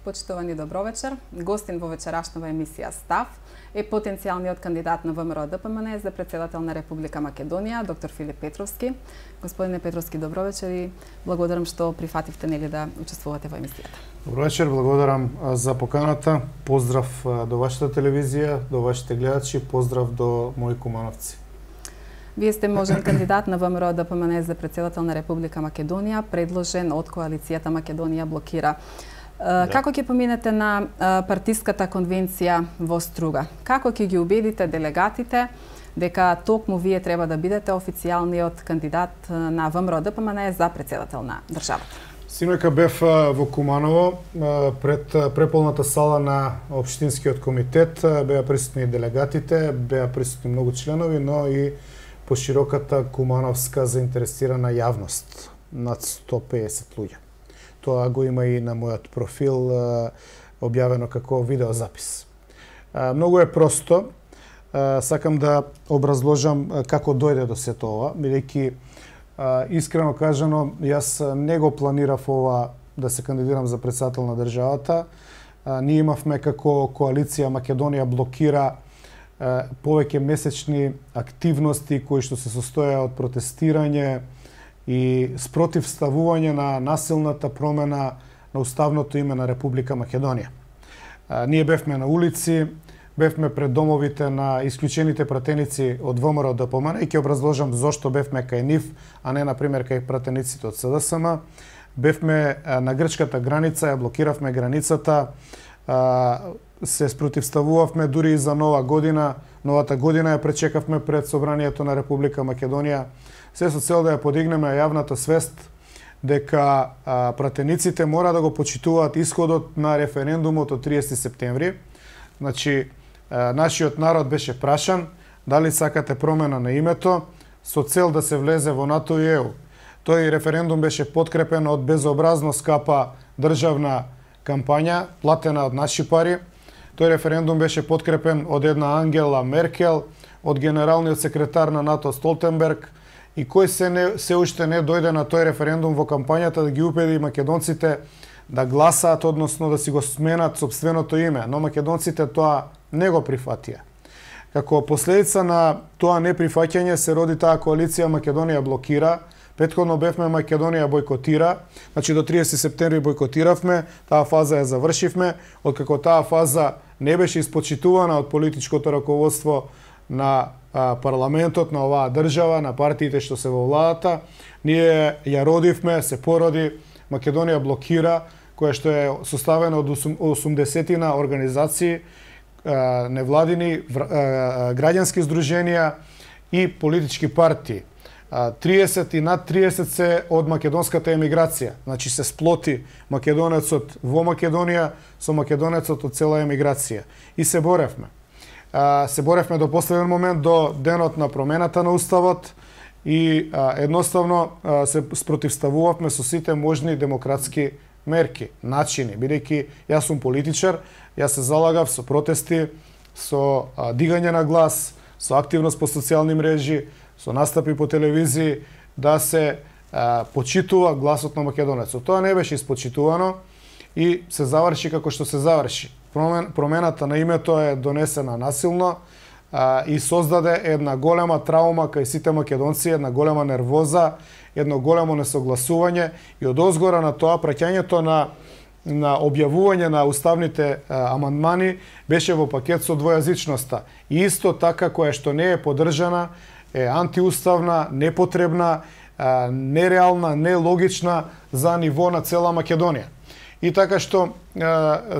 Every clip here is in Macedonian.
почитувани добровечер. Гостин во вечерашнава емисија Став е потенцијалниот кандидат на ВМРО ДПМН за претседател на Република Македонија, доктор Филип Петровски. Господине Петровски, добровечер и благодарам што прифативте да учествувате во емисијата. Добровечер, благодарам за поканата. Поздрав до вашата телевизија, до вашите гледачи, поздрав до мои кумановци. Вие сте можен кандидат на ВМРО ДПМН за претседател на Република Македонија, предложен од коалицијата Македонија блокира. Како ќе поминете на партиската конвенција во Струга? Како ќе ги убедите делегатите дека токму вие треба да бидете официјалниот кандидат на ВМРО ДПМН за претседател на државата? Синојка бев во Куманово, пред преполната сала на Општинскиот комитет, беа присутни делегатите, беа присутни многу членови, но и пошироката кумановска заинтересирана јавност, над 150 луѓе. Тоа го има и на мојот профил, објавено како видеозапис. Многу е просто. Сакам да образложам како дојде до сето ова, бидејќи искрено кажано, јас не го планирав ова да се кандидирам за претседател на државата. Ние имавме како коалиција Македонија блокира повеќе месечни активности кои што се состоја од протестирање и спротивставување на насилната промена на уставното име на Република Македонија. Ние бевме на улици, бевме пред домовите на исклучените пратеници од ВМРО ДПМН и ќе образложам зошто бевме кај нив, а не, например, кај пратениците од СДСМ. Бевме на грчката граница, ја блокиравме границата, се спротивставувавме дури и за нова година. Новата година ја пречекавме пред Собранието на Република Македонија. Се со цел да ја подигнеме јавната свест дека пратениците мора да го почитуваат исходот на референдумот од 30 септември. Значи, нашиот народ беше прашан дали сакате промена на името со цел да се влезе во НАТО и ЕУ. Тој референдум беше подкрепен од безобразно скапа државна кампања, платена од наши пари. Тој референдум беше подкрепен од една Ангела Меркел, од генералниот секретар на НАТО Столтенберг, и кој се уште не дојде на тој референдум во кампањата да ги убеди македонците да гласаат, односно да си го сменат сопственото име, но македонците тоа не го прифатија. Како последица на тоа неприфаќање се роди таа коалиција Македонија блокира. Претходно бевме Македонија бойкотира, значи до 30 септември бойкотиравме, таа фаза ја завршивме, откако таа фаза не беше испочитувана од политичкото раководство на парламентот на оваа држава, на партиите што се во владата, ние ја родивме, се породи Македонија блокира, која што е составена од 80-тина организации, невладини, граѓански здруженија и политички партии. 30 и над 30 се од македонската емиграција. Значи се сплоти македонецот во Македонија со македонецот од цела емиграција. И се боревме. Се боревме до последен момент, до денот на промената на уставот и едноставно се спротивставувавме со сите можни демократски мерки, начини. Бидејќи јас сум политичар, јас се залагав со протести, со дигање на глас, со активност по социјални мрежи, со настапи по телевизии, да се почитува гласот на македонецот. Тоа не беше испочитувано и се заврши како што се заврши. Промената на името е донесена насилно и создаде една голема траума кај сите македонци, една голема нервоза, едно големо несогласување и од озгора на тоа праќањето на објавување на уставните амандмани беше во пакет со двојазичноста. И исто така која што не е поддржана, е антиуставна, непотребна, нереална, нелогична за ниво на цела Македонија. И така што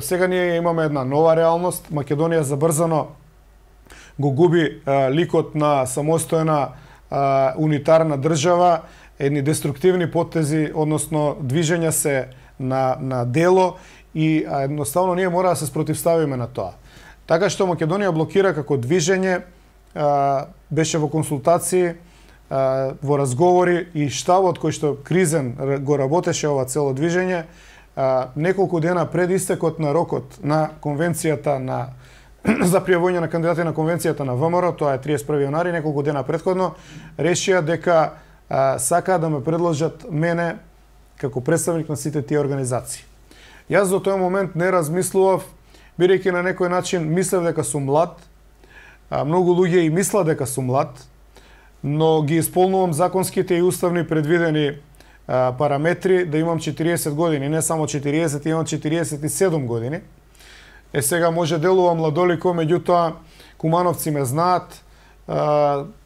сега ние имаме една нова реалност. Македонија забрзано го губи ликот на самостојна унитарна држава, едни деструктивни потези, односно движења се на дело и едноставно ние мора да се спротивставиме на тоа. Така што Македонија блокира како движење, беше во консултации, во разговори и штабот кој што кризен го работеше ова цело движење, неколку дена пред истекот на рокот на конвенцијата за пријавување на кандидати на конвенцијата на ВМРО, тоа е 31 јанари, неколку дена претходно, решија дека сакаат да ме предложат мене како представник на сите тие организации. Јас до тој момент не размислував, бидејќи на некој начин мислев дека сум млад, многу луѓе и мислат дека сум млад, но ги исполнувам законските и уставни предвидени параметри да имам 40 години, не само 40, имам 47 години. Сега може делувам младолико, меѓутоа кумановци ме знаат,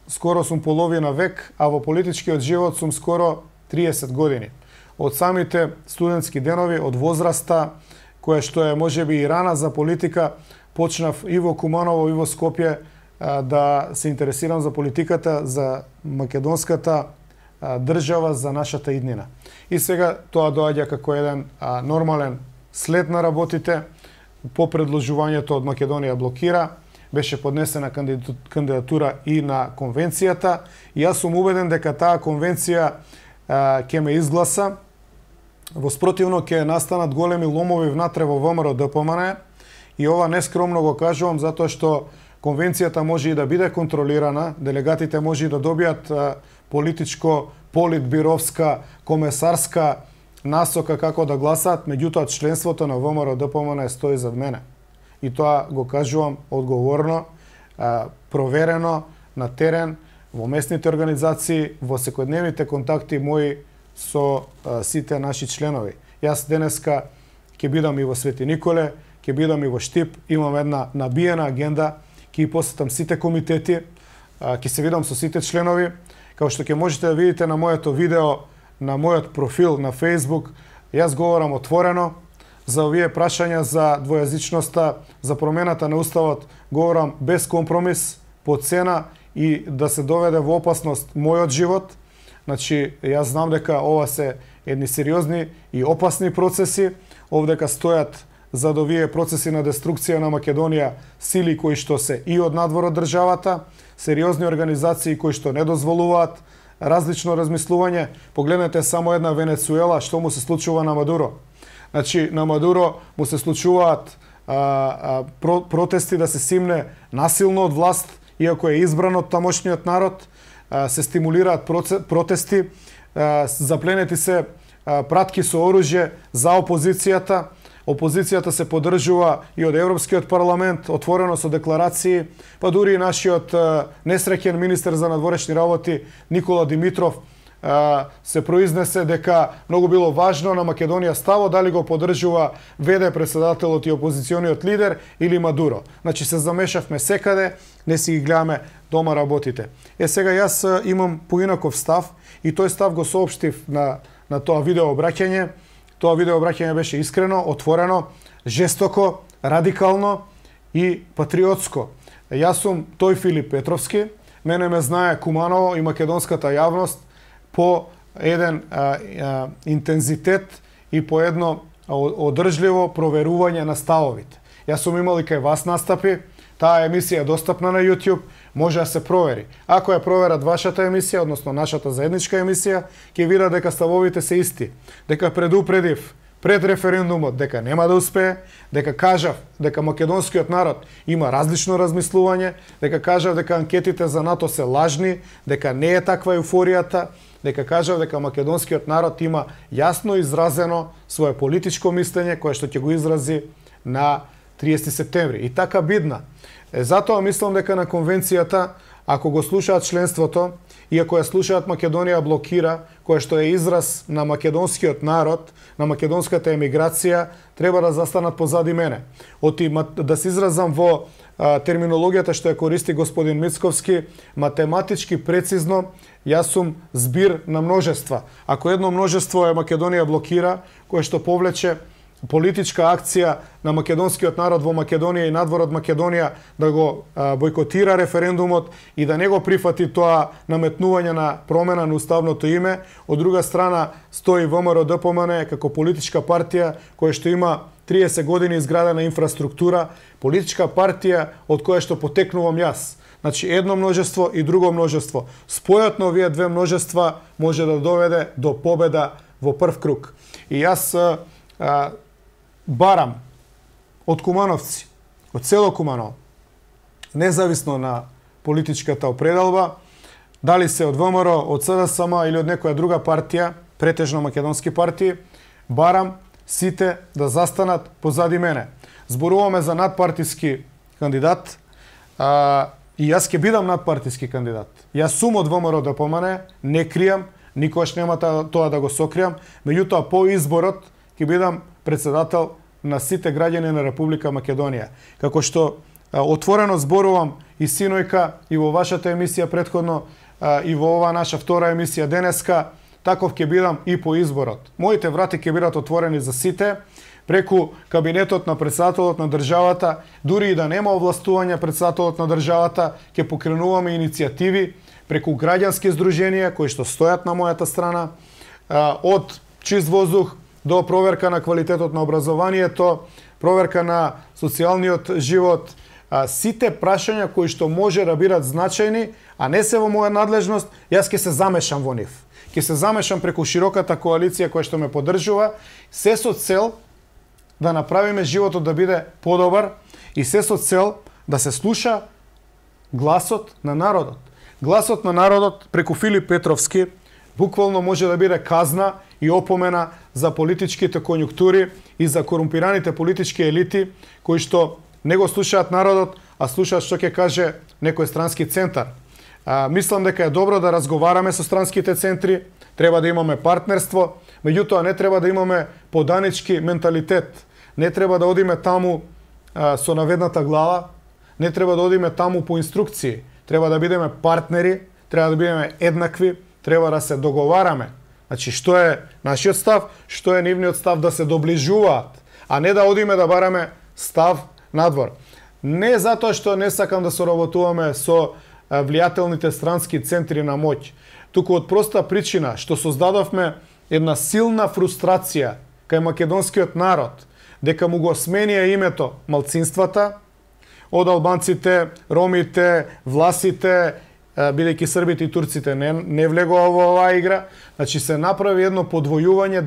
скоро сум половина век, а во политичкиот живот сум скоро 30 години. Од самите студентски денови, од возраста, која што е можеби и рана за политика, почнав и во Куманово и во Скопје да се интересирам за политиката, за македонската држава, за нашата иднина. И сега тоа доаѓа како еден нормален след на работите. По предложувањето од Македонија блокира, беше поднесена кандидатура и на конвенцијата. И јас сум убеден дека таа конвенција ќе ме изгласа. Во спротивно ќе настанат големи ломови внатре во ВМРО ДПМН. И ова нескромно го кажувам затоа што конвенцијата може и да биде контролирана, делегатите може и да добијат политичко, политбировска, комесарска насока како да гласаат, меѓутоа членството на ВМРО ДПМН стои зад мене. И тоа го кажувам одговорно, проверено на терен, во местните организации, во секојдневните контакти мои со сите наши членови. Јас денеска ќе бидам и во Свети Николе, ќе бидам и во Штип, имам една набиена агенда, ќе посетам сите комитети, ќе се видам со сите членови, како што ќе можете да видите на моето видео, на мојот профил на Facebook, јас говорам отворено за овие прашања за двојазичноста, за промената на уставот, говорам без компромис, по цена и да се доведе во опасност мојот живот. Значи, јас знам дека ова се едни сериозни и опасни процеси, овдека стојат зад овие процеси на деструкција на Македонија сили кои што се и од надвор од државата, сериозни организации кои што не дозволуваат различно размислување. Погледнете само една Венецуела, што му се случува на Мадуро. Значи, на Мадуро му се случуваат протести да се симне насилно од власт, иако е избран од тамошниот народ, се стимулираат протести, запленети се пратки со оружје за опозицијата. Опозицијата се поддржува и од Европскиот парламент, отворено со декларации, па дури и нашиот несреќен министер за надворешни работи Никола Димитров се произнесе дека многу било важно на Македонија ставо дали го поддржува ВД председателот и опозициониот лидер или Мадуро. Значи се замешавме секаде, не си ги гледаме дома работите. Сега јас имам поинаков став и тој став го соопштив на тоа видео обраќање. Тоа видео обраќање беше искрено, отворено, жестоко, радикално и патриотско. Јас сум тој Филип Петровски, мене ме знае Куманово и македонската јавност по еден интензитет и по едно одржливо проверување на ставовите. Јас сум имал и кај вас настапи, таа емисија е достапна на YouTube, може да се провери. Ако ја проверат вашата емисија, односно нашата заедничка емисија, ќе видат дека ставовите се исти. Дека предупредив пред референдумот дека нема да успее, дека кажав дека македонскиот народ има различно размислување, дека кажав дека анкетите за НАТО се лажни, дека не е таква еуфоријата, дека кажав дека македонскиот народ има јасно изразено свое политичко мислење кое што ќе го изрази на 30 септември. И така бидна. Затоа мислам дека на конвенцијата, ако го слушаат членството и ако ја слушаат Македонија блокира, која што е израз на македонскиот народ, на македонската емиграција, треба да застанат позади мене. Да се изразам во терминологијата што ја користи господин Мицковски, математички прецизно, јас сум збир на множества. Ако едно множество е Македонија блокира, кое што повлече политичка акција на македонскиот народ во Македонија и надвор од Македонија да го бойкотира референдумот и да не го прифати тоа наметнување на промена на уставното име, од друга страна стои ВМРО ДПМН како политичка партија која што има 30 години изградена инфраструктура, политичка партија од која што потекнувам јас. Значи едно множество и друго множество. Спојот на овие две множества може да доведе до победа во прв круг. И јас барам од кумановци, од село Куманово, независно на политичката определба, дали се од ВМРО, од СДСМ или од некоја друга партија, претежно македонски партии, барам сите да застанат позади мене. Зборуваме за надпартиски кандидат, и јас ќе бидам надпартиски кандидат. Јас сум од ВМРО ДПМН, не кријам, никогаш нема тоа да го сокријам, меѓутоа по изборот ќе бидам председател на сите граѓани на Република Македонија. Како што отворено зборувам и синојка, и во вашата емисија претходно, и во ова наша втора емисија денеска, таков ќе бидам и по изборот. Моите врати ќе бидат отворени за сите, преку кабинетот на председателот на државата, дури и да нема овластување председателот на државата, ќе покренуваме иницијативи преку граѓански здруженија кои што стојат на мојата страна, од чист воздух до проверка на квалитетот на образованието, проверка на социјалниот живот, сите прашања кои што може да бидат значајни, а не се во моја надлежност, јас ќе се замешам во нив. Ќе се замешам преку широката коалиција која што ме поддржува, се со цел да направиме животот да биде подобар и се со цел да се слуша гласот на народот. Гласот на народот преку Филип Петровски буквално може да биде казна и опомена за политичките конјунктури и за корумпираните политички елити кои што не го слушаат народот, а слушаат што ќе каже некој странски центар. Мислам дека е добро да разговараме со странските центри, треба да имаме партнерство, меѓутоа не треба да имаме поданички менталитет. Не треба да одиме таму со наведната глава, не треба да одиме таму по инструкции. Треба да бидеме партнери, треба да бидеме еднакви, треба да се договараме. Значи, што е нашиот став, што е нивниот став, да се доближуваат, а не да одиме да бараме став надвор. Не затоа што не сакам да соработуваме со влијателните странски центри на моќ, туку од проста причина што создадовме една силна фрустрација кај македонскиот народ, дека му го сменија името малцинствата, од албанците, ромите, власите, бидејќи србите и турците не влегува во оваа игра, значи се направи едно подвојување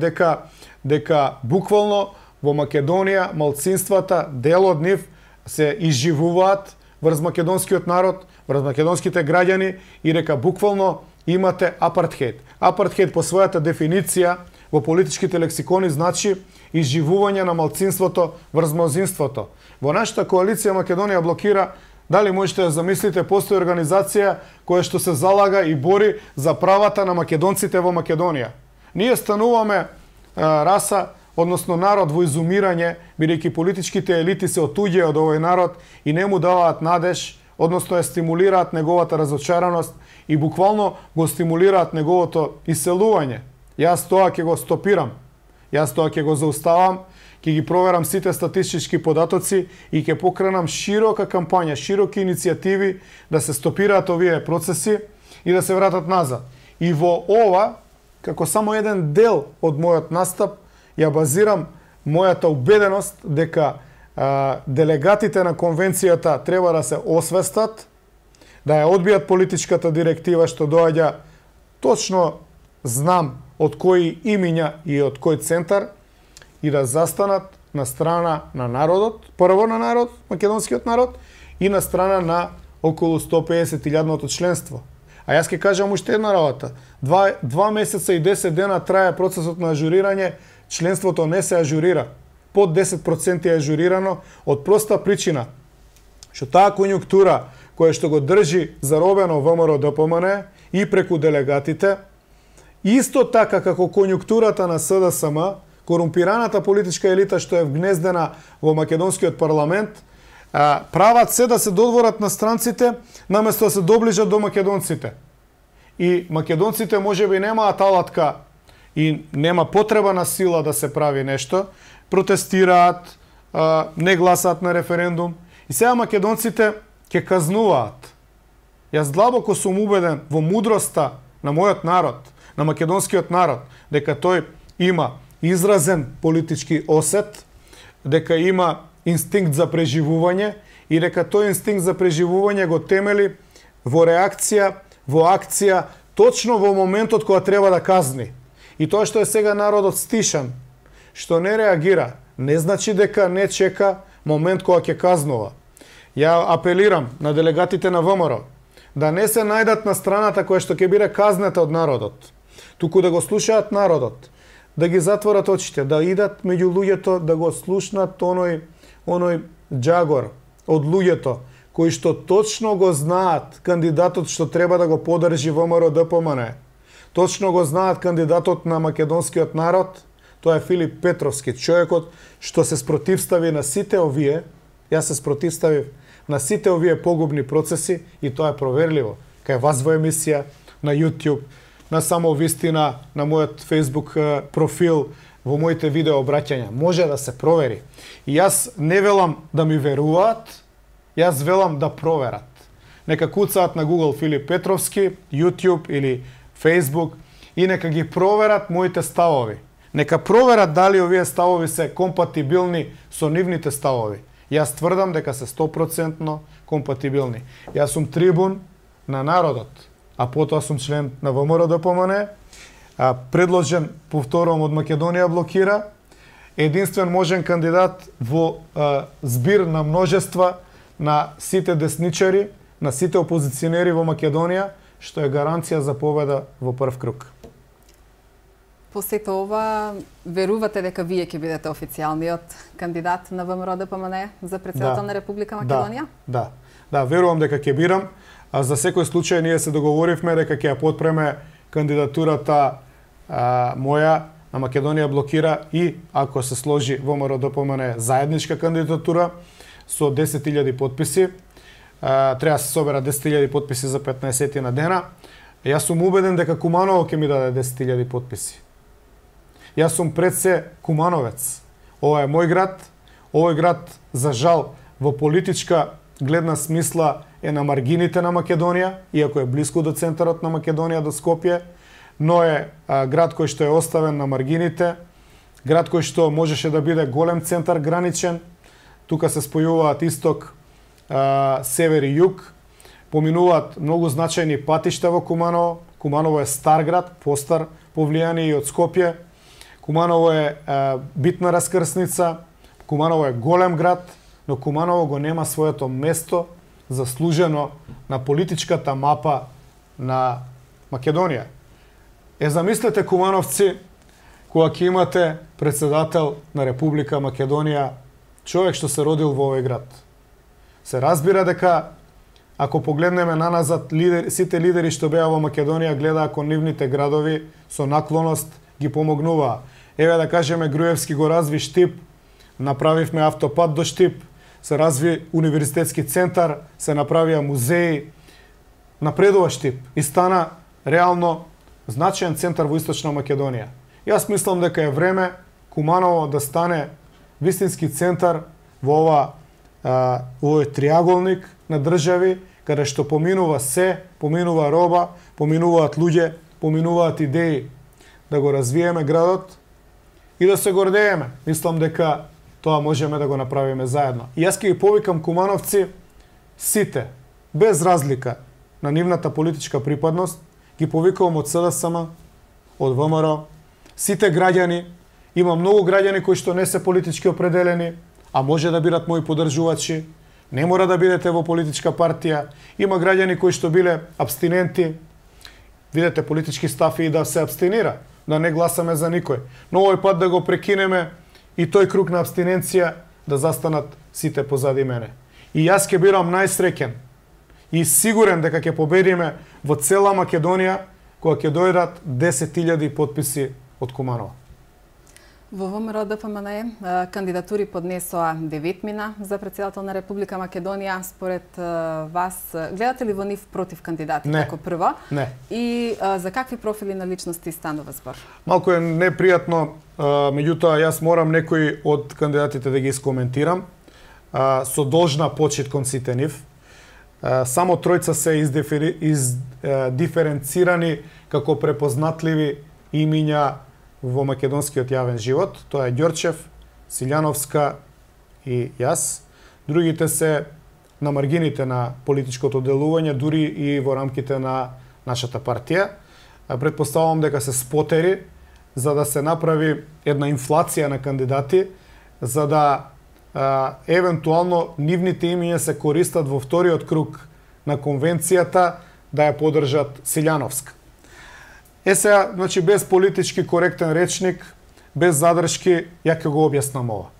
дека буквално во Македонија малцинствата, дел од нив се изживуваат врз македонскиот народ, врз македонските граѓани и дека буквално имате апартхеjd. Апартхеjd по својата дефиниција во политичките лексикони значи изживување на малцинството врз мнозинството. Во нашата коалиција Македонија блокира, дали можете да замислите, постои организација која што се залага и бори за правата на македонците во Македонија. Ние стануваме раса, односно народ во изумирање, бидејќи политичките елити се отуѓе од овој народ и не му даваат надеж, односно ја стимулираат неговата разочараност и буквално го стимулираат неговото иселување. Јас тоа ќе го стопирам. Јас тоа ќе го зауставам, ќе ги проверам сите статистички податоци и ќе покренам широка кампања, широки иницијативи да се стопираат овие процеси и да се вратат назад. И во ова, како само еден дел од мојот настап, ја базирам мојата убеденост дека делегатите на конвенцијата треба да се освестат, да ја одбијат политичката директива што доаѓа, точно знам од кои имиња и од кој центар, и да застанат на страна на народот, прво на народ, македонскиот народ, и на страна на околу 150.000-ното членство. А јас ќе кажам уште една работа. 2 месеца и 10 дена трае процесот на ажурирање, членството не се ажурира. Под 10% е ажурирано од проста причина што таа конјунктура која што го држи заробено ВМРО ДПМН и преку делегатите, исто така како конјунктурата на СДСМ, корумпираната политичка елита што е вгнездена во македонскиот парламент, прават се да се додворат на странците, наместо да се доближат до македонците. И македонците можеби немаат алатка и нема потреба на сила да се прави нешто, протестираат, не гласаат на референдум, и сега македонците ќе казнуваат. Јас длабоко сум убеден во мудроста на мојот народ, на македонскиот народ, дека тој има изразен политички осет, дека има инстинкт за преживување и дека тој инстинкт за преживување го темели во реакција, во акција, точно во моментот кога треба да казни. И тоа што е сега народот стишан, што не реагира, не значи дека не чека момент кога ќе казнува. Ја апелирам на делегатите на ВМРО да не се најдат на страната која што ќе биде казнета од народот, туку да го слушаат народот, да ги затворат очите, да идат меѓу луѓето, да го слушнат оној џагор од луѓето кои што точно го знаат кандидатот што треба да го подржи ВМРО ДПМН. Точно го знаат кандидатот на македонскиот народ, тоа е Филип Петровски, човекот што се спротивстави на сите овие, јас се спротивставив на сите овие погубни процеси и тоа е проверливо. Кај вас во емисија, на YouTube, на Само вистина, на мојот Facebook профил, во моите видео обраќања. Може да се провери. И јас не велам да ми веруваат, јас велам да проверат. Нека куцаат на Google Филип Петровски, YouTube или Facebook и нека ги проверат моите ставови. Нека проверат дали овие ставови се компатибилни со нивните ставови. Јас тврдам дека се 100% компатибилни. Јас сум трибун на народот, а потоа сум член на ВМРО ДПМН, предложен, повторувам, од Македонија блокира, единствен можен кандидат во збир на множества на сите десничари, на сите опозиционери во Македонија, што е гаранција за победа во прв круг. По сето ова, верувате дека вие ќе бидете официјалниот кандидат на ВМРО ДПМН за председател на Република Македонија? Да, верувам дека ќе бирам. А за секој случај ние се договоривме дека ќе ја потпреме кандидатурата моја на Македонија блокира и ако се сложи ВМРО ДПМН заедничка кандидатура со 10.000 потписи. Треба да се соберат 10.000 потписи за 15 на дена. Јас сум убеден дека Куманово ќе ми даде 10.000 потписи. Јас сум пред се кумановец. Ова е мој град. Овој град, за жал, во политичка гледна смисла е на маргините на Македонија, иако е близко до центарот на Македонија, до Скопје, но е град кој што е оставен на маргините, град кој што можеше да биде голем центар граничен. Тука се спојуваат исток, север и југ, поминуваат многу значајни патишта во Куманово. Куманово е стар град, постар по влијание и од Скопје. Куманово е битна раскрсница, Куманово е голем град, но Куманово го нема своето место заслужено на политичката мапа на Македонија. Замислете, кумановци, кога ќе имате председател на Република Македонија, човек што се родил во овој град. Се разбира дека, ако погледнеме наназад, сите лидери што беа во Македонија гледаа кон нивните градови со наклоност, ги помогнуваа. Еве да кажеме, Груевски го разви Штип, направивме автопат до Штип, се разви универзитетски центар, се направија музеи, напредува Штип и стана реално значаен центар во Источна Македонија. Јас мислам дека е време Куманово да стане вистински центар во овој триаголник на држави, каде што поминува се, поминува роба, поминуваат луѓе, поминуваат идеи, да го развиеме градот и да се гордееме. Мислам дека тоа можеме да го направиме заедно. И јас ќе ги повикам кумановци сите, без разлика на нивната политичка припадност, ги повикувам од СДСМ, од ВМРО, сите граѓани. Има многу граѓани кои што не се политички определени, а може да бидат мои поддржувачи. Не мора да бидете во политичка партија. Има граѓани кои што биле абстиненти. Видете, политички став и да се абстинира, да не гласаме за никој. Но овој пат да го прекинеме и тој круг на абстиненција, да застанат сите позади мене. И јас ќе бирам најсреќен и сигурен дека ќе победиме во цела Македонија кога ќе дојдат 10.000 потписи од Куманово. Во ВМРО ДПМН кандидатури поднесоа 9 мина за председател на Република Македонија. Според вас, гледате ли во нив против кандидати како прво? Не. И за какви профили на личности станува збор? Малку е непријатно, меѓутоа јас морам некои од кандидатите да ги искоментирам со должна почит кон сите нив. Само тројца се издиференцирани како препознатливи имиња во македонскиот јавен живот. Тоа е Ѓорчев, Силјановска и јас. Другите се на маргините на политичкото делување, дури и во рамките на нашата партија. Предпоставувам дека се спотери за да се направи една инфлација на кандидати, за да евентуално нивните имиња се користат во вториот круг на конвенцијата да ја поддржат Силјановска. Сега, значи, без политички коректен речник, без задршки, ја ќе го објаснам ова.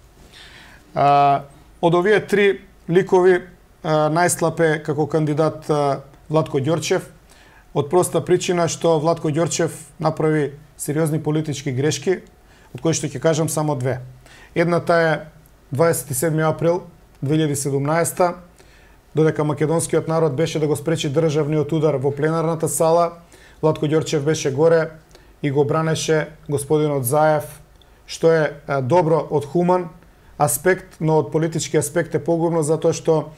Од овие три ликови најслаб е како кандидат Владко Ѓорчев, од проста причина што Владко Ѓорчев направи сериозни политички грешки, од кои што ќе кажам само две. Едната е 27 април 2017, додека македонскиот народ беше да го спречи државниот удар во пленарната сала, Владко Ѓорчев беше горе и го бранеше господинот Заев, што е добро од хуман аспект, но од политички аспект е погубно затоа што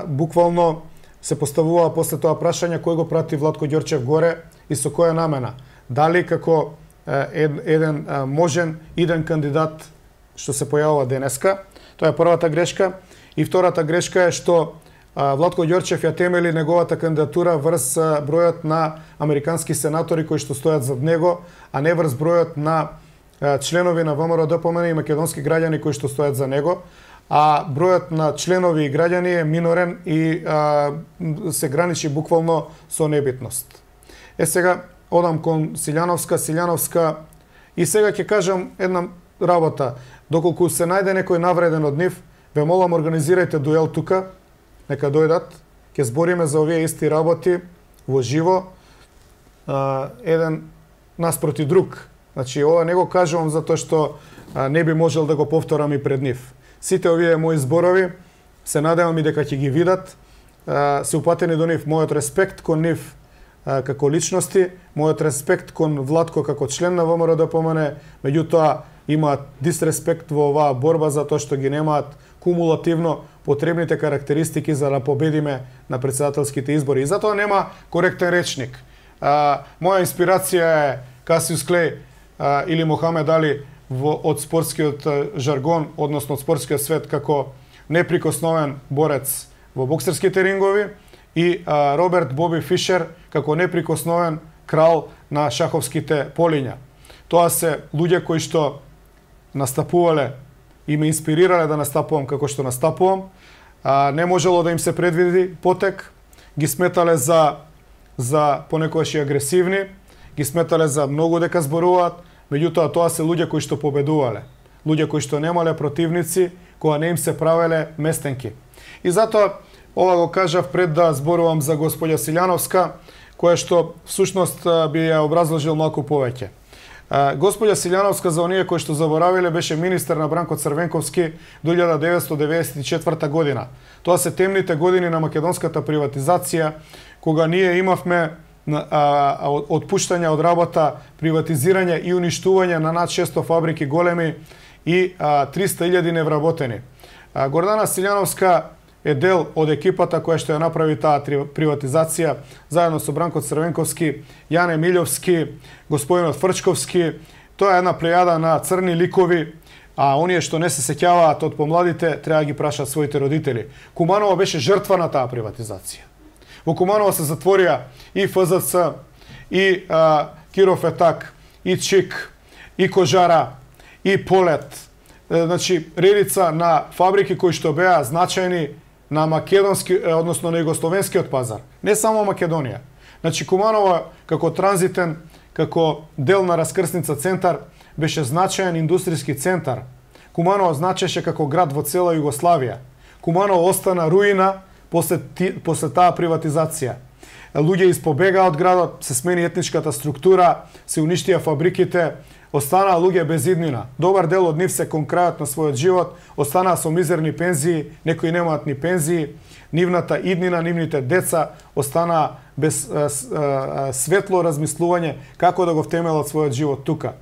буквално се поставува после тоа прашање кој го прати Владко Ѓорчев горе и со која намена. Дали како еден можен иден кандидат што се појавува денеска, тоа е првата грешка. И втората грешка е што Владко Ѓорчев ја темели неговата кандидатура врз бројот на американски сенатори кои што стојат зад него, а не врз бројот на членови на ВМРО-ДПМН и македонски граѓани кои што стојат за него, а бројот на членови и граѓани е минорен и се граничи буквално со небитност. Сега одам кон Силјановска и сега ќе кажам една работа. Доколку се најде некој навреден од нив, ве молам организирајте дуел тука, нека дојдат, ќе збориме за овие исти работи во живо, еден наспроти друг. Значи, ова не го кажувам затоа што не би можел да го повторам и пред нив. Сите овие мои зборови се надевам и дека ќе ги видат, се упатени до нив мојот респект кон нив како личности, мојот респект кон Владко како член на ВМРО-ДПМН, меѓутоа имаат дисреспект во оваа борба затоа што ги немаат кумулативно потребните карактеристики за да победиме на председателските избори. И затоа нема коректен речник. Моја инспирација е Касиус Клеј или Мохамед Али од спортскиот жаргон, односно од спортскиот свет, како неприкосновен борец во боксерските рингови и Роберт Боби Фишер како неприкосновен крал на шаховските полиња. Тоа се луѓе кои што настапувале и ме инспирирале да настапувам како што настапувам. Не можело да им се предвиди потек, ги сметале за понекогаш и агресивни, ги сметале за многу дека зборуваат, меѓутоа тоа се луѓе кои што победувале, луѓе кои што немале противници, кога не им се правеле местенки. И затоа ова го кажав пред да зборувам за господја Силјановска, која што всушност би ја образложил малку повеќе. Господја Силјановска, за оние кои што заборавиле, беше министер на Бранко Црвенковски до 1994 година. Тоа се темните години на македонската приватизација, кога ние имавме отпуштање од работа, приватизирање и уништување на над 600 фабрики големи и 300.000 невработени. Гордана Силјановска е дел од екипата која што ја направи таа приватизација, заедно со Бранко Црвенковски, Јане Милјовски, господинот Фрчковски. Тоа е една плејада на црни ликови, а оние што не се сеќаваат од помладите треба да ги прашат своите родители. Куманово беше жртва на таа приватизација. Во Куманово се затворија и ФЗЦ, и Киров Етак, и Чик, и Кожара, и Полет. Значи, редица на фабрики кои што беа значајни на македонски, односно на југословенскиот пазар. Не само Македонија. Значи, Куманово како транзитен, како дел на раскрсница центар, беше значаен индустријски центар. Куманово значеше како град во цела Југославија. Куманово остана руина после таа приватизација. Луѓе испобегаа од градот, се смени етничката структура, се уништија фабриките, останаа луѓе без иднина. Добар дел од нив се кон крајот на својот живот, останаа со мизерни пензии, некои немаат ни пензии, нивната иднина, нивните деца останаа без светло размислување како да го втемелат својот живот тука.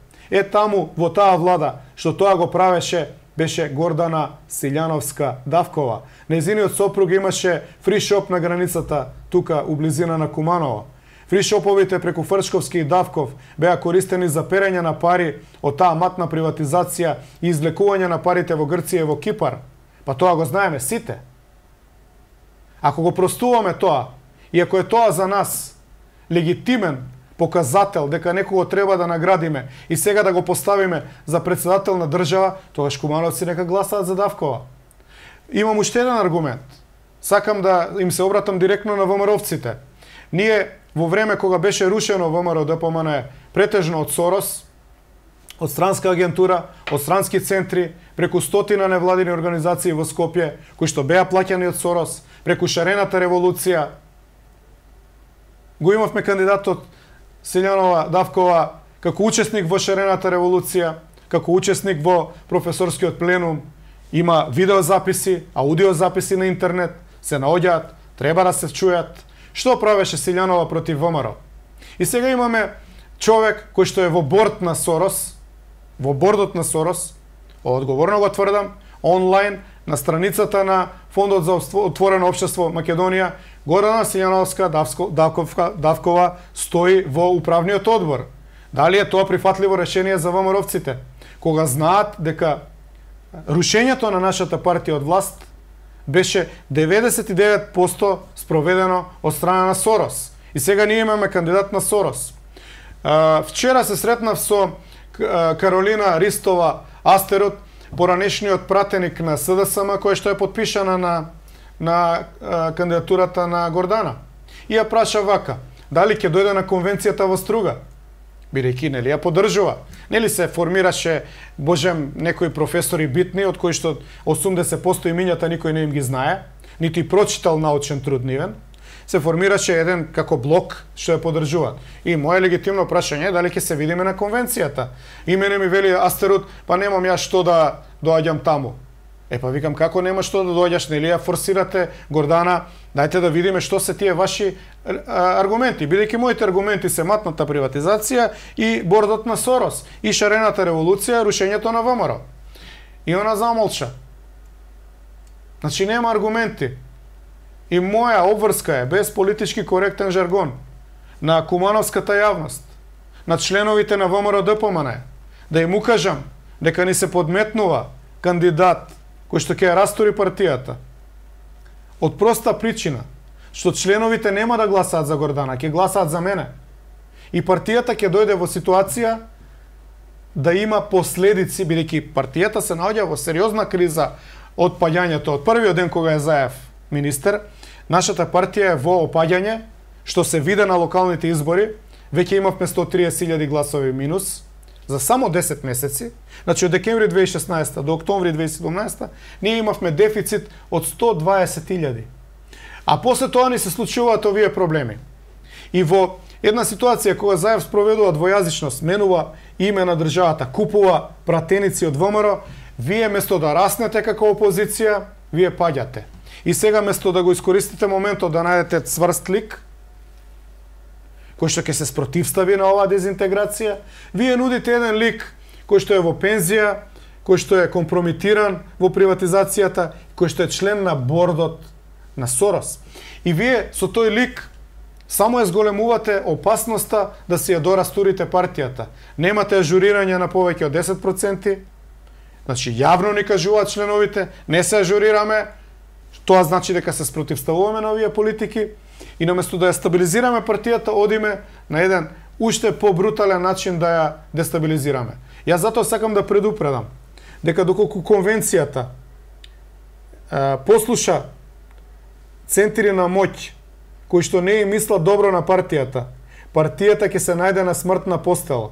Таму, во таа влада, што тоа го правеше, беше Гордана Силјановска Давкова. Нејзиниот сопруг имаше фришоп на границата тука у близина на Куманово. Фришоповите преку Фрчковски и Давков беа користени за перење на пари од таа матна приватизација и излекување на парите во Грција и во Кипар. Па тоа го знаеме сите. Ако го простуваме тоа, и ако е тоа за нас легитимен показател дека некого треба да наградиме и сега да го поставиме за председател на држава, тогаш кумановци нека гласаат за Давкова. Имам уште еден аргумент. Сакам да им се обратам директно на ВМРО-вците. Ние во време кога беше рушено ВМРО-ДПМН претежно од Сорос, од странска агентура, од странски центри, преку стотина невладини организации во Скопје, кои што беа плаќани од Сорос, преку шарената револуција. Го имавме кандидатот Силјанова Давкова како учесник во шарената револуција, како учесник во професорскиот пленум, има видеозаписи, аудиозаписи на интернет, се наоѓаат, треба да се чујат. Што правеше Силјанова против ВМРО? И сега имаме човек кој што е во борд на Сорос, во бордот на Сорос, одговорно го тврдам, онлайн, на страницата на Фондот за отворено општество Македонија, Гордана Силјановска Давкова стои во управниот одбор. Дали е тоа прифатливо решение за ВМРО-овците, кога знаат дека рушењето на нашата партија од власт беше 99% спроведено од страна на Сорос. И сега ние имаме кандидат на Сорос. Вчера се сретнав со Каролина Ристова Астерот, поранешниот пратеник на СДСМ, која што е подпишана на кандидатурата на Гордана. И ја праша вака, дали ќе дојде на конвенцијата во Струга? Бидејќи нели ја поддржува. Нели се формираше, божем, некои професори битни, од кои што 80% имињата никој не им ги знае, нити прочитал научен труд нивен, се формираше еден како блок што ја поддржува. И моје легитимно прашање е дали ќе се видиме на конвенцијата. И мене ми вели Астерот, па немам ја што да доаѓам таму. Па викам, како нема што да доаѓаш, нели ја форсирате Гордана, дајте да видиме што се тие ваши аргументи. Бидејќи моите аргументи се матната приватизација и бордот на Сорос, и шарената револуција, рушењето на ВМРО. И она замолча. Значи нема аргументи. И моја обврска е, без политички коректен жаргон, на кумановската јавност, на членовите на ВМРО-ДПМН, да им укажам дека ни се подметнува кандидат кој што ќе ја растури партијата. Од проста причина, што членовите нема да гласаат за Гордана, ќе гласаат за мене. И партијата ќе дојде во ситуација да има последици, бидејќи партијата се наоѓа во сериозна криза од паѓањето. Од првиот ден кога е Заев министер, нашата партија е во опаѓање, што се виде на локалните избори. Веќе имавме 130.000 гласови минус за само 10 месеци. Значи од декември 2016 до октомври 2017 ние имавме дефицит од 120.000. А после тоа ни се случуваат овие проблеми. И во една ситуација кога Заев спроведува двојазичност, менува име на државата, купува пратеници од ВМРО, вие место да раснете како опозиција, вие паѓате. И сега место да го искористите моментот да најдете цврст лик, кој што ќе се спротивстави на оваа дезинтеграција, вие нудите еден лик кој што е во пензија, кој што е компромитиран во приватизацијата, кој што е член на бордот на Сорос. И вие со тој лик само ја зголемувате опасноста да си ја дорастурите партијата. Немате ажурирање на повеќе од 10%, значи јавно ни кажуваат членовите, не се ажурираме, тоа значи дека се спротивставуваме на овие политики и наместо да ја стабилизираме партијата, одиме на еден уште побрутален начин да ја дестабилизираме. Јас затоа сакам да предупредам дека доколку конвенцијата послуша центри на моќ кои што не им мислат добро на партијата, партијата ќе се најде на смртна постела.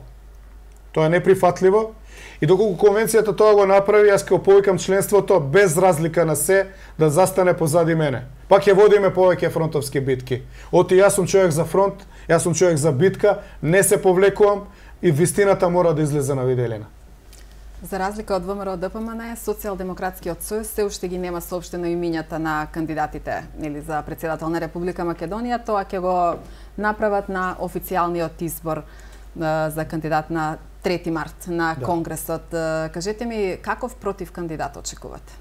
Тоа е неприфатливо. И доколку конвенцијата тоа го направи, јас ќе повикам членството без разлика на се да застане позади мене. Пак ќе водиме повеќе фронтовски битки. Оти јас сум човек за фронт, јас сум човек за битка, не се повлекувам и вистината мора да излезе на виделина. За разлика од ВМРО-ДПМН, Социјалдемократскиот сојуз се уште ги нема соопштено имињата на кандидатите или за претседател на Република Македонија. Тоа ќе го направат на официјалниот избор за кандидат на 3 март на Конгресот. Кажете ми, каков против кандидат очекувате?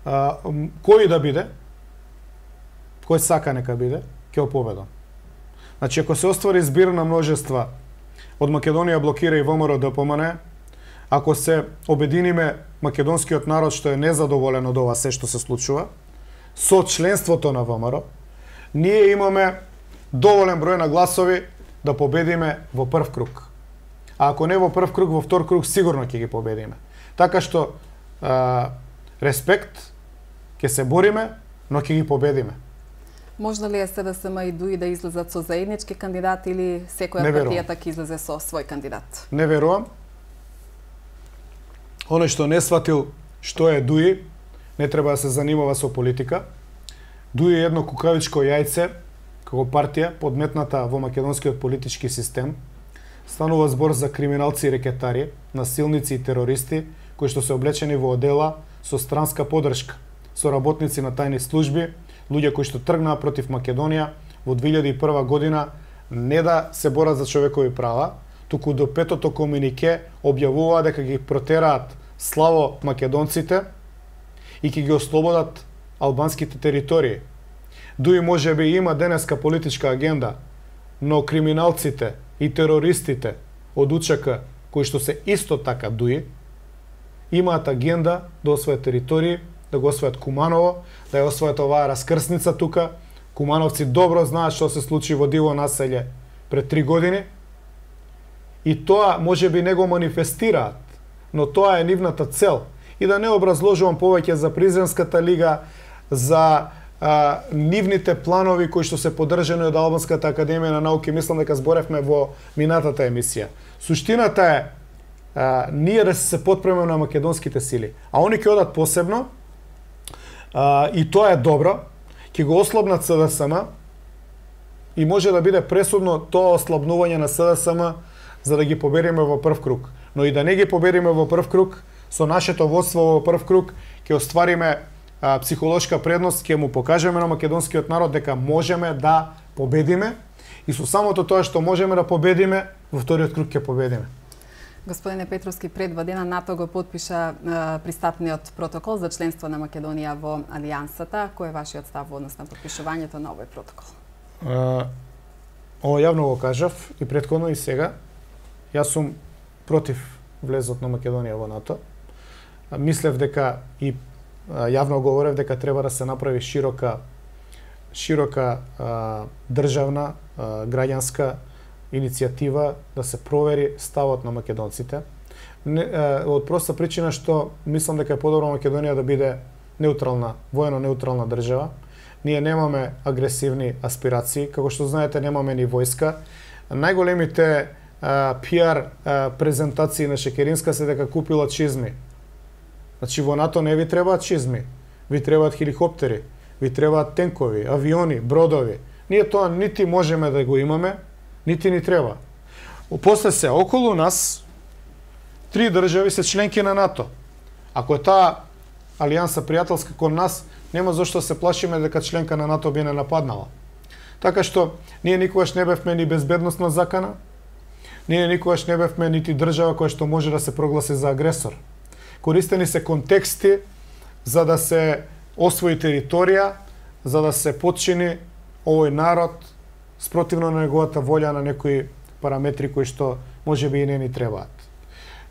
Кој да биде, кој сака нека биде, ќе победам. Значи, ако се оствари збир на множества од Македонија блокира и ВМРО-ДПМН, ако се обединиме македонскиот народ што е незадоволен од ова се што се случува, со членството на ВМРО, ние имаме доволен број на гласови да победиме во прв круг. А ако не во прв круг, во втор круг сигурно ќе ги победиме. Така што респект, ќе се бориме, но ќе ги победиме. Можно ли е СДСМ и ДУИ да излезат со заеднички кандидат или секоја партијата ќе излезе со свој кандидат? Не верувам. Оној што не сватил што е ДУИ, не треба да се занимава со политика. ДУИ е едно кукавичко јајце, како партија, подметната во македонскиот политички систем. Станува збор за криминалци и рекетари, насилници и терористи, кои што се облечени во одела со странска подршка, со работници на тајни служби, луѓе кои што тргнаа против Македонија во 2001 година не да се борат за човекови права, туку до петото комунике објавуваа дека ги протераат славо македонците и ќе ги ослободат албанските територии. ДУИ може би има денеска политичка агенда, но криминалците и терористите од УЧК, кои што се исто така ДУИ, имаат агенда да освојат територии, да го освојат Куманово, да ја освојат оваа раскрсница тука. Кумановци добро знаат што се случи во Диво населје пред 3 години и тоа може би не го манифестираат, но тоа е нивната цел. И да не образложувам повеќе за Призренската лига, за нивните планови кои што се поддржани од Албанската академија на науки, мислам дека зборевме во минатата емисија. Суштината е ние да се подпремаме на македонските сили, а они ќе одат посебно и тоа е добро, ќе го ослабнат СДСМ и може да биде пресудно тоа ослабнување на СДСМ за да ги победиме во прв круг. Но и да не ги победиме во прв круг, со нашето водство во прв круг ќе оствариме психолошка предност, ќе му покажеме на македонскиот народ дека можеме да победиме и со самото тоа што можеме да победиме, во вториот круг ќе победиме. Господине Петровски, пред 2 дена НАТО го подпиша пристапниот протокол за членство на Македонија во Алијансата. Кој е вашиот став во однос на подпишувањето на овој протокол? Ово јавно го кажав и претходно и сега. Јас сум против влезот на Македонија во НАТО. Мислев дека и јавно говорев дека треба да се направи широка државна, граѓанска иницијатива да се провери ставот на македонците. Од проста причина што мислам дека е подобро Македонија да биде неутрална, воено неутрална држава. Ние немаме агресивни аспирации, како што знаете немаме ни војска. Најголемите пиар презентации на Шекеринска се дека купила чизми. Значи во НАТО не ви требаат чизми, ви требаат хеликоптери, ви требаат тенкови, авиони, бродови. Ние тоа нити можеме да го имаме, нити ни треба. После се, околу нас, 3 држави се членки на НАТО. Ако е таа алијанса пријателска кон нас, нема зошто се плашиме дека членка на НАТО би не нападнала. Така што, ние никогаш не бевме ни безбедносна закана, ние никогаш не бевме нити држава која што може да се прогласи за агресор. Користени се контексти за да се освои територија, за да се подчини овој народ спротивно на неговата волја на некои параметри кои што може би и не ни требаат.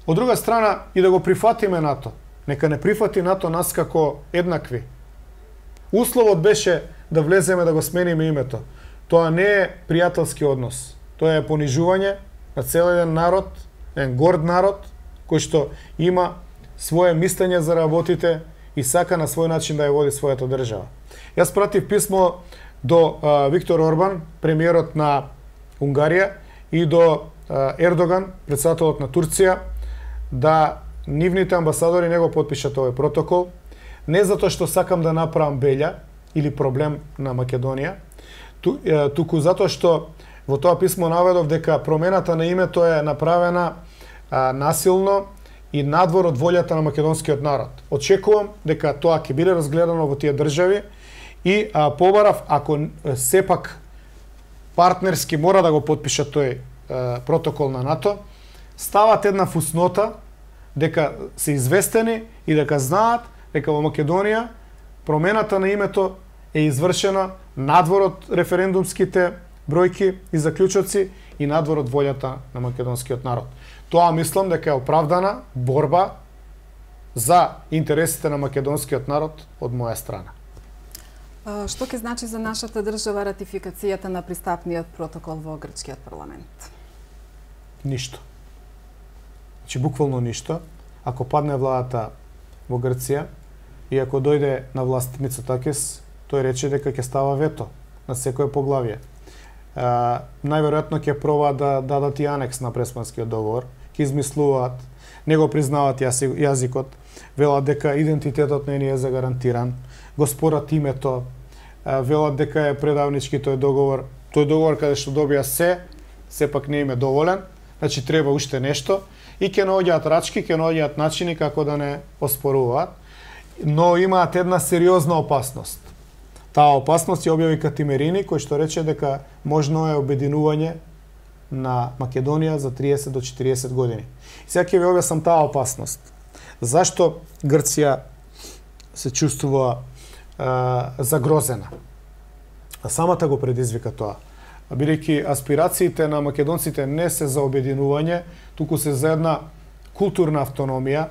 Од друга страна, и да го прифатиме НАТО. Нека не прифати НАТО нас како еднакви. Условот беше да влеземе да го смениме името. Тоа не е пријателски однос. Тоа е понижување на цел еден народ, еден горд народ, кој што има свое мислење за работите и сака на свој начин да ја води својата држава. Јас пратив писмо до Виктор Орбан, премиерот на Унгарија, и до Ердоган, председателот на Турција, да нивните амбасадори не го подпишат овој протокол, не затоа што сакам да направам белја или проблем на Македонија, туку затоа што во тоа писмо наведов дека промената на името е направена насилно и надвор од волјата на македонскиот народ. Очекувам дека тоа ќе биде разгледано во тие држави и побарав, ако сепак партнерски мора да го подпишат тој протокол на НАТО, стават една фуснота дека се известени и дека знаат дека во Македонија промената на името е извршена надвор од референдумските бројки и заклучоци и надвор од волјата на македонскиот народ. Тоа мислам дека е оправдана борба за интересите на македонскиот народ од моја страна. Што ќе значи за нашата држава ратификацијата на пристапниот протокол во грчкиот парламент? Ништо. Значи, буквално ништо. Ако падне владата во Грција и ако дојде на власт Мицотакис, тој рече дека ќе става вето на секое поглавје. Најверојатно ќе проба да дадат и анекс на Преспанскиот договор ќе измислуваат, не го признаваат јазикот, велат дека идентитетот не е загарантиран, го спорат името, велат дека е предавнички тој договор каде што добија сепак не им е доволен, значи треба уште нешто, и ќе наоѓаат рачки, ќе наоѓаат начини како да не оспоруваат, но имаат една сериозна опасност. Таа опасност ја објави Катимерини, кој што рече дека можно е обединување на Македонија за 30 до 40 години. И сега ќе ви објаснам таа опасност. Зашто Грција се чувствува загрозена? Самата го предизвика тоа. Бидејќи аспирациите на македонците не се за обединување, туку се за една културна автономија,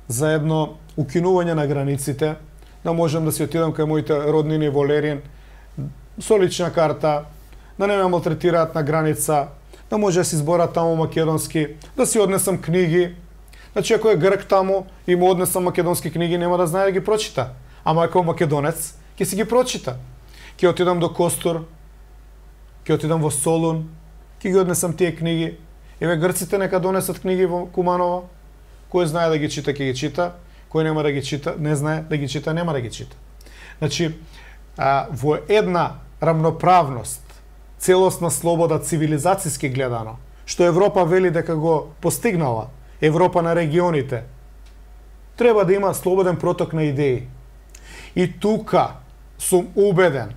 за едно укинување на границите, да можам да си отидам кај моите роднини во Лерин со лична карта, да не ме малтретираат на граница, да може да си зборат таму македонски, да си однесам книги. Значи, ако е грк таму и му однесам македонски книги, нема да знае да ги прочита. Ама ако е македонец, ќе си ги прочита. Ќе отидам до Костур, ќе отидам во Солун, ќе ги однесам тие книги. Еве, грците нека донесат книги во Куманово. Кој знае да ги чита, ќе ги чита. Кој нема да ги чита, не знае да ги чита, нема да ги чита. Значи, во една рамноправност, целосна слобода цивилизацијски гледано, што Европа вели дека го постигнала, Европа на регионите, треба да има слободен проток на идеи. И тука сум убеден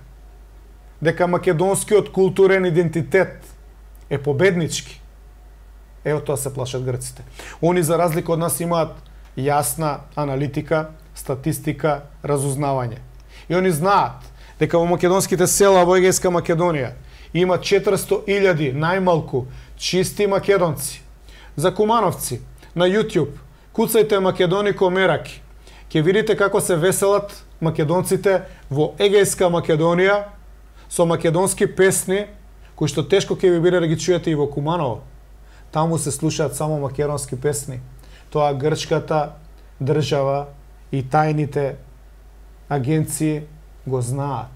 дека македонскиот културен идентитет е победнички. Ево тоа се плашат грците. Они за разлика од нас имаат јасна аналитика, статистика, разузнавање. И они знаат дека во македонските села во Егејска Македонија има 400.000 најмалку чисти македонци. За кумановци на YouTube куцајте Македонико Мераки. Ќе видите како се веселат македонците во Егејска Македонија со македонски песни кои што тешко ќе ви биде да ги чуете и во Куманово. Таму се слушаат само македонски песни. Тоа грчката држава и тајните агенции го знаат.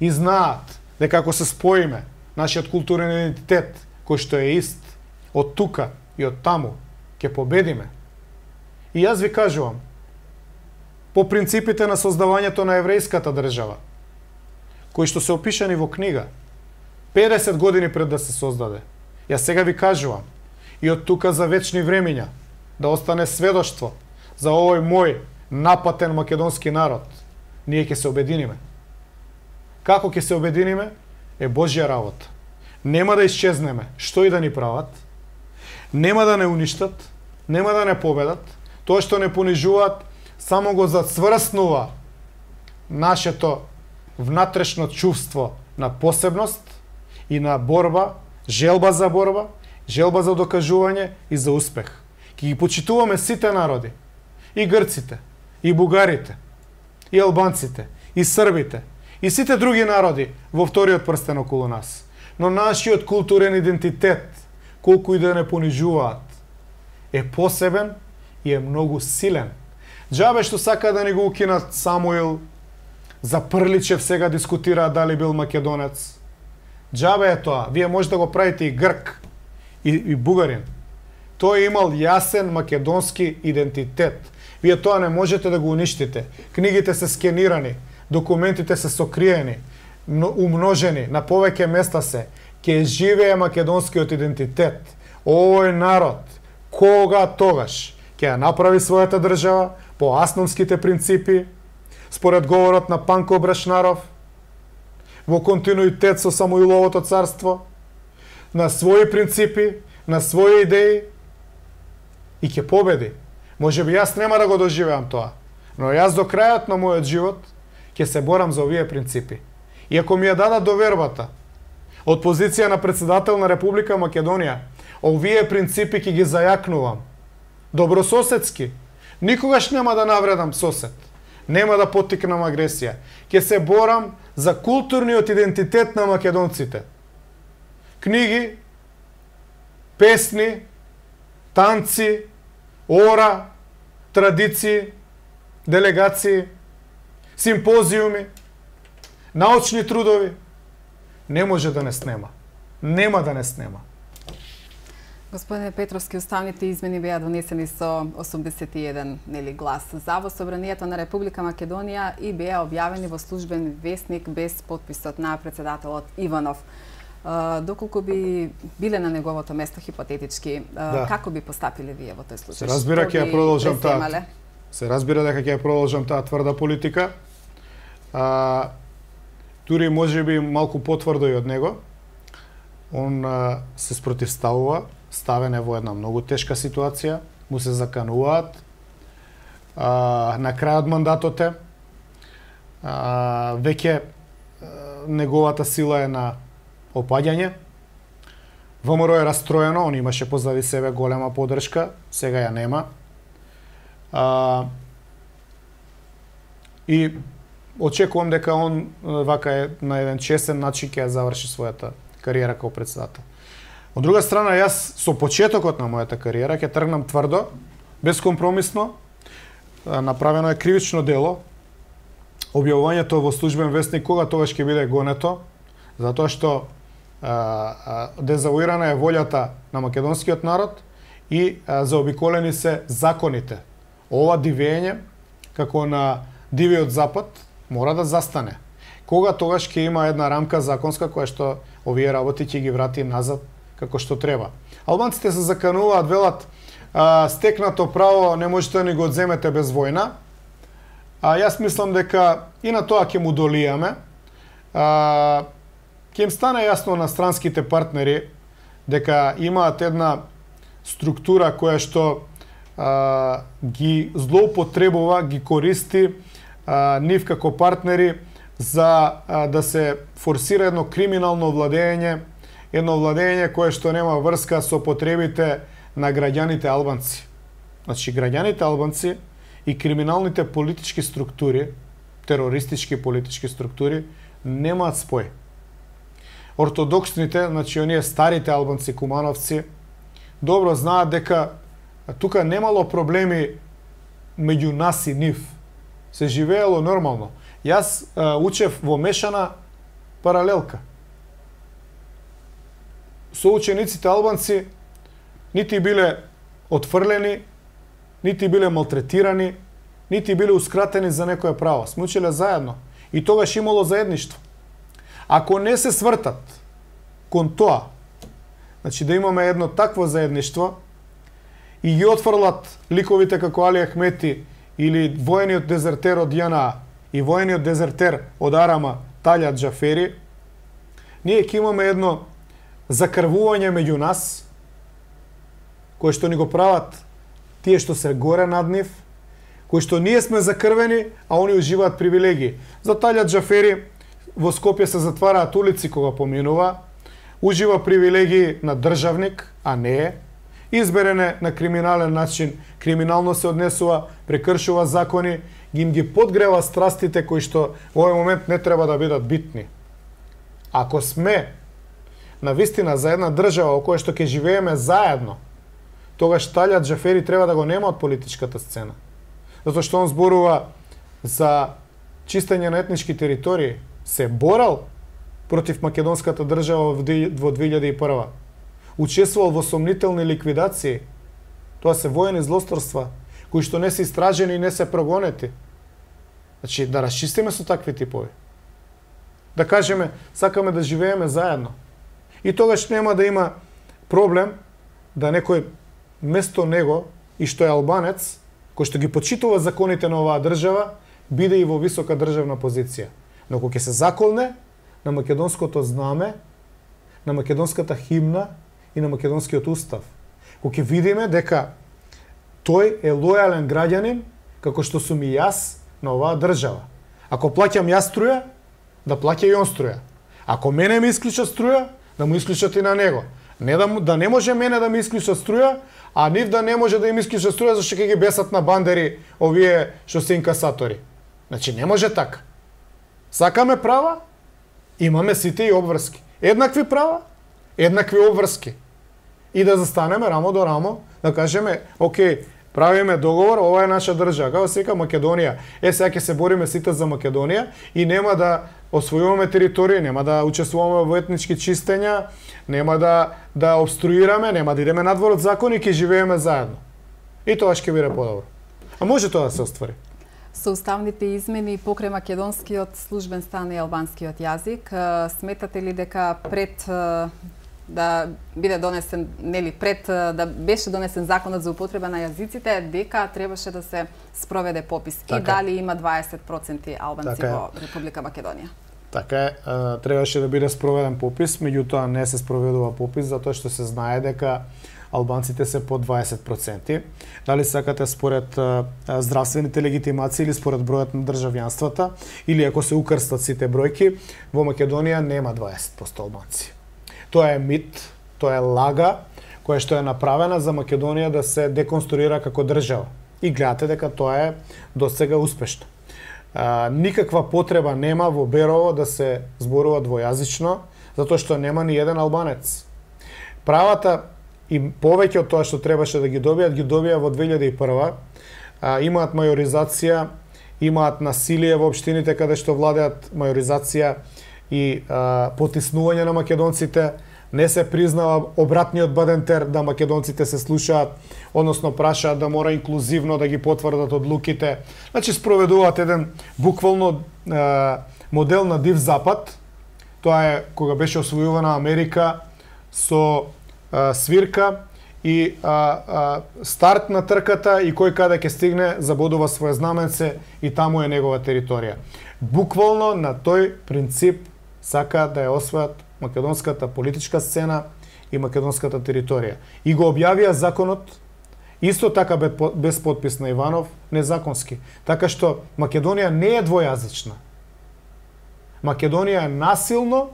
И знаат дека ако се споиме нашиот културен идентитет, кој што е ист, од тука и од таму, ќе победиме. И јас ви кажувам, по принципите на создавањето на еврејската држава, кои што се опишани во книга, 50 години пред да се создаде, јас сега ви кажувам, и од тука за вечни времиња, да остане сведоштво за овој мој напатен македонски народ, ние ќе се обединиме. Како ќе се обединиме е Божја работа. Нема да исчезнеме, што и да ни прават, нема да не уништат, нема да не победат, тоа што не понижуваат, само го зацврснува нашето внатрешно чувство на посебност и на борба, желба за борба, желба за докажување и за успех. Ќе ги почитуваме сите народи, и грците, и бугарите, и албанците, и србите, и сите други народи во вториот прстен околу нас. Но нашиот културен идентитет, колку и да не понижуваат, е посебен и е многу силен. Џабе што сака да ни го укинат Самуил, за Прличев сега дискутираат дали бил македонец. Џабе е тоа, вие може да го правите и грк, и бугарин. Тој имал јасен македонски идентитет. Вие тоа не можете да го уништите. Книгите се скенирани, документите се сокриени, умножени, на повеќе места се. Ке живее македонскиот идентитет. Овој народ, кога тогаш, ќе ја направи својата држава по асномските принципи, според говорот на Панко Брашнаров, во континуитет со Самуиловото царство, на своји принципи, на своји идеи, и ќе победи. Може би јас нема да го доживеам тоа, но јас до крајот на мојот живот ќе се борам за овие принципи. И ако ми ја дадат довербата од позиција на председател на Република Македонија, овие принципи ќе ги зајакнувам. Добрососедски. Никогаш нема да навредам сосед. Нема да поттикнам агресија. Ќе се борам за културниот идентитет на македонците. Книги, песни, танци, ора, традиции, делегации, симпозиуми, научни трудови. Не може да не снема. Нема да не снема. Господине Петровски, уставните измени беа донесени со 81 глас за во Собранието на Република Македонија и беа објавени во службен весник без подписот на председателот Иванов. Доколку би биле на неговото место хипотетички, како би постапиле вие во тој случај? Се разбира дека ја продолжам таа. Се разбира дека ќе ја продолжам таа тврда политика. Дури можеби малку потврдо и од него. Он се спротивставува, ставен е во една многу тешка ситуација, му се закануваат. На крајот мандатот е, веќе неговата сила е на опаѓање. ВМРО е растроено, он имаше позади себе голема поддршка, сега ја нема. И очекувам дека он вака е на еден честен начин ќе ја заврши својата кариера како председател. Од друга страна, јас со почетокот на мојата кариера ќе тргнам тврдо, безкомпромисно. Направено е кривично дело. Објавувањето во службен весник кога тогаш ќе биде гонето, затоа што дезавуирана е волјата на македонскиот народ и заобиколени се законите. Ова дивење, како на дивиот запад, мора да застане. Кога тогаш ќе има една рамка законска која што овие работи ќе ги врати назад како што треба. Албанците се закануваат, велат, стекнато право не можете да ни го одземете без војна. Јас мислам дека и на тоа ќе му долијаме. Ќе им стане јасно на странските партнери дека имаат една структура која што ги злоупотребува, ги користи нив како партнери за да се форсира едно криминално владење кое што нема врска со потребите на граѓаните албанци. Значи, граѓаните албанци и криминалните политички структури, терористички политички структури, немаат спој. Ортодоксните, значи оние старите албанци, кумановци, добро знаат дека тука немало проблеми меѓу нас и нив. Се живеело нормално. Јас учев во мешана паралелка. Соучениците албанци нити биле отфрлени, нити биле малтретирани, нити билеускратени за некое право. Сме учеле заедно. И тогаш имало заедништво. Ако не се свртат кон тоа, значи да имаме едно такво заедништво и ги отфрлат ликовите како Али Ахмети или воениот дезертер од ЈНА и воениот дезертер од Арама Талјат Џафери, ние ќе имаме едно закрвување меѓу нас, кој што ни го прават тие што се горе над нив, кои што ние сме закрвени, а они уживаат привилегии. За Талјат Џафери во Скопје се затвараат улици кога поминува, ужива привилегии на државник, а не е, изберен е на криминален начин, криминално се однесува, прекршува закони, им ги подгрева страстите кои што во овој момент не треба да бидат битни. Ако сме на вистина за една држава во која што ќе живееме заедно, тогаш Талјат Џафери треба да го нема од политичката сцена. Затоа што он зборува за чистење на етнички територии, се борал против македонската држава во 2001. Учествувал во сомнителни ликвидации. Тоа се воени злосторства, кои што не се истражени и не се прогонети. Значи, да расчистиме со такви типови. Да кажеме, сакаме да живееме заедно. И тогаш нема да има проблем да некој место него, и што е албанец, кој што ги почитува законите на оваа држава, биде и во висока државна позиција. Но кога ќе се заколне на македонското знаме, на македонската химна и на македонскиот устав, кога ќе видиме дека тој е лојален граѓанин, како што сум и јас на оваа држава. Ако плаќам јас струја, да плаќа и он струја. Ако мене ми исклучат струја, да му исклучат и на него. Не да не може мене да ми исклучат струја, а нив да не може да им исклучат струја, зашто ќе ги бесат на бандери овие што се инкасатори. Значи не може така. Сакаме права, имаме сите и обврски. Еднакви права, еднакви обврски. И да застанеме рамо до рамо, да кажеме, окей, правиме договор, ова е наша држава. Како се вика Македонија. Сега ќе се бориме сите за Македонија и нема да освојуваме територии, нема да учествуваме во етнички чистења, нема да обструираме, нема да идеме надвор од закони, ќе живееме заедно. И тоа ќе биде подобро. А може тоа да се оствари? Со уставните измени покрај македонскиот службен стан и албанскиот јазик, сметате ли дека пред да биде донесен, пред да беше донесен законот за употреба на јазиците, дека требаше да се спроведе попис? Така. И дали има 20% албанци во Република Македонија? Така е, требаше да биде спроведен попис, меѓутоа не се спроведува попис, затоа што се знае дека албанците се по 20%. Дали сакате според здравствените легитимации или според бројот на државјанствата, или ако се укрстат сите бројки, во Македонија нема 20% албанци. Тоа е мит, тоа е лага, која што е направена за Македонија да се деконструира како држава. И гледате дека тоа е досега успешно. Никаква потреба нема во Берово да се зборува двојазично, затоа што нема ни еден албанец. Правата и повеќе од тоа што требаше да ги добија во 2001. Имаат мајоризација, имаат насилие во општините каде што владеат мајоризација и потиснување на македонците, не се признава обратниот Бадентер да македонците се слушаат, односно прашаат да мора инклузивно да ги потврдат одлуките. Значи спроведуваат еден буквално модел на див запад. Тоа е кога беше освојувана Америка со свирка и старт на трката и кој каде ќе стигне забодува своје знаменце и таму е негова територија. Буквално на тој принцип сака да ја освојат македонската политичка сцена и македонската територија. И го објавија законот, исто така без подпис на Иванов, незаконски. Така што Македонија не е двојазична. Македонија е насилно,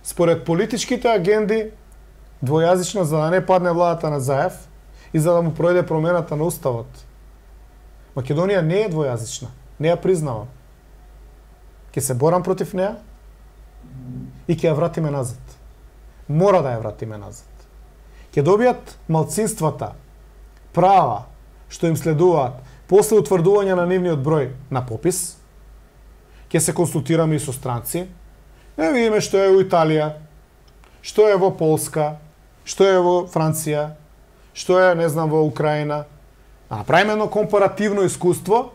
според политичките агенди, двојазична за да не падне владата на Заев и за да му пројде промената на уставот. Македонија не е двојазична, не ја признавам. Ќе се борам против неа и ќе ја вратиме назад. Мора да ја вратиме назад. Ќе добијат малцинствата права што им следуваат после утврдување на нивниот број на попис. Ќе се консултираме и со странци. Не видиме што е во Италија, што е во Полска, што е во Франција, што е, не знам, во Украина. Направиме едно компаративно искуство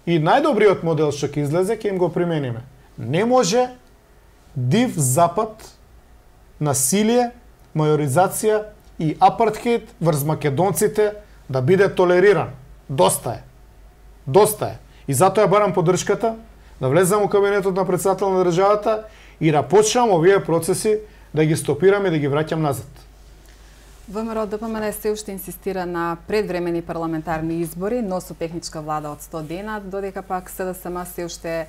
и најдобриот модел што ќе излезе, ќе им го примениме. Не може див запад, насилие, мајоризација и апартхейд врз македонците да биде толериран. Доста е. Доста е. И затоа ја барам поддршката да влезам у кабинетот на председател на државата и да почнам овие процеси да ги стопирам и да ги враќам назад. ВМРО ДПМН се уште инсистира на предвремени парламентарни избори, но со техничка влада од 100 дена, додека пак СДСМ се уште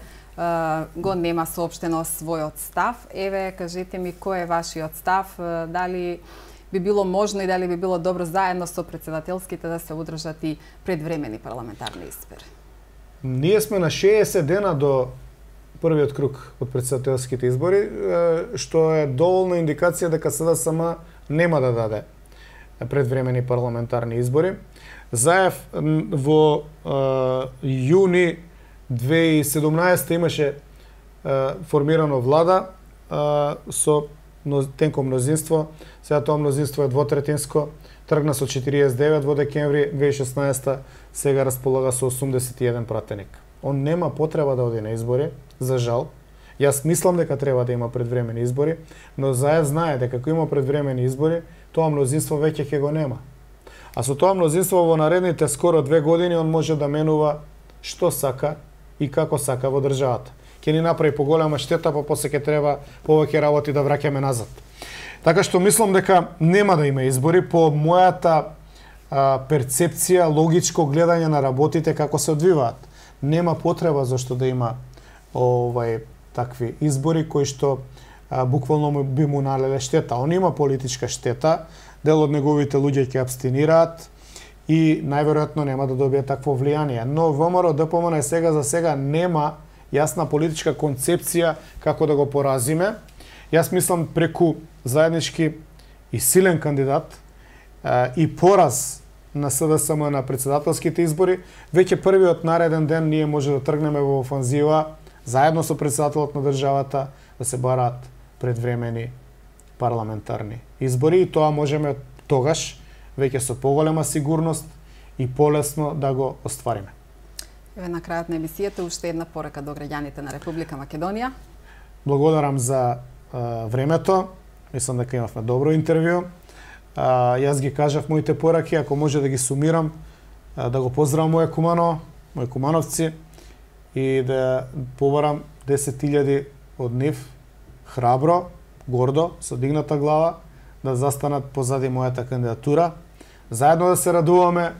го нема соопштено својот став. Еве, кажете ми кој е вашиот став, дали би било можно и дали би било добро заедно со председателските да се одржат и предвремени парламентарни избори? Ние сме на 60 дена до првиот круг од председателските избори, што е доволна индикација дека СДСМ нема да даде предвремени парламентарни избори. Заев во јуни 2017 имаше формирано влада со тенко мнозинство. Сега тоа мнозинство е двотретинско. Тргна со 49 во декември 2016, сега располага со 81 пратеник. Он нема потреба да оди на избори, за жал. Јас мислам дека треба да има предвремени избори, но Заев знае дека ако има предвремени избори, тоа мнозинство веќе ќе го нема. А со тоа мнозинство во наредните скоро 2 години он може да менува што сака и како сака во државата. Ќе ни направи поголема штета, па после ќе треба повеќе работи да враќаме назад. Така што мислам дека нема да има избори по мојата перцепција, логичко гледање на работите како се одвиваат. Нема потреба зашто да има такви избори кои што буквално би му налеле штета. Он има политичка штета, дел од неговите луѓе ќе абстинираат и најверојатно нема да добие такво влијание. Но ВМРО ДПМН сега за сега нема јасна политичка концепција како да го поразиме. Јас мислам преку заеднички и силен кандидат и пораз на СДСМ на председателските избори, веќе првиот нареден ден ние може да тргнеме во офанзива заедно со председателот на државата да се бараат предвремени парламентарни избори и тоа можеме тогаш веќе со поголема сигурност и полесно да го оствариме. Еве на крајот на емисијата уште една порака до граѓаните на Република Македонија. Благодарам за времето. Мислам дека имавме добро интервју. Јас ги кажав моите пораки, ако може да ги сумирам, да го поздравам моје Куманово, мои кумановци и да побарам 10.000 од нив храбро, гордо, со дигната глава, да застанат позади мојата кандидатура, заедно да се радуваме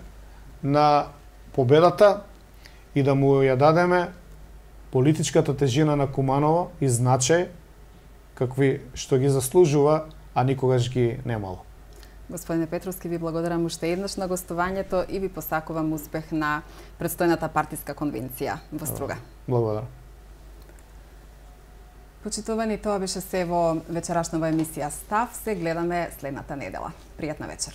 на победата и да му ја дадеме политичката тежина на Куманово и значај какви што ги заслужува, а никогаш ги немало. Господине Петровски, ви благодарам уште еднаш на гостувањето и ви посакувам успех на предстојната партиска конвенција во Струга. Благодарам. Почитувани, тоа беше се во вечерашнава емисија Став. Се гледаме следната недела. Пријатна вечер.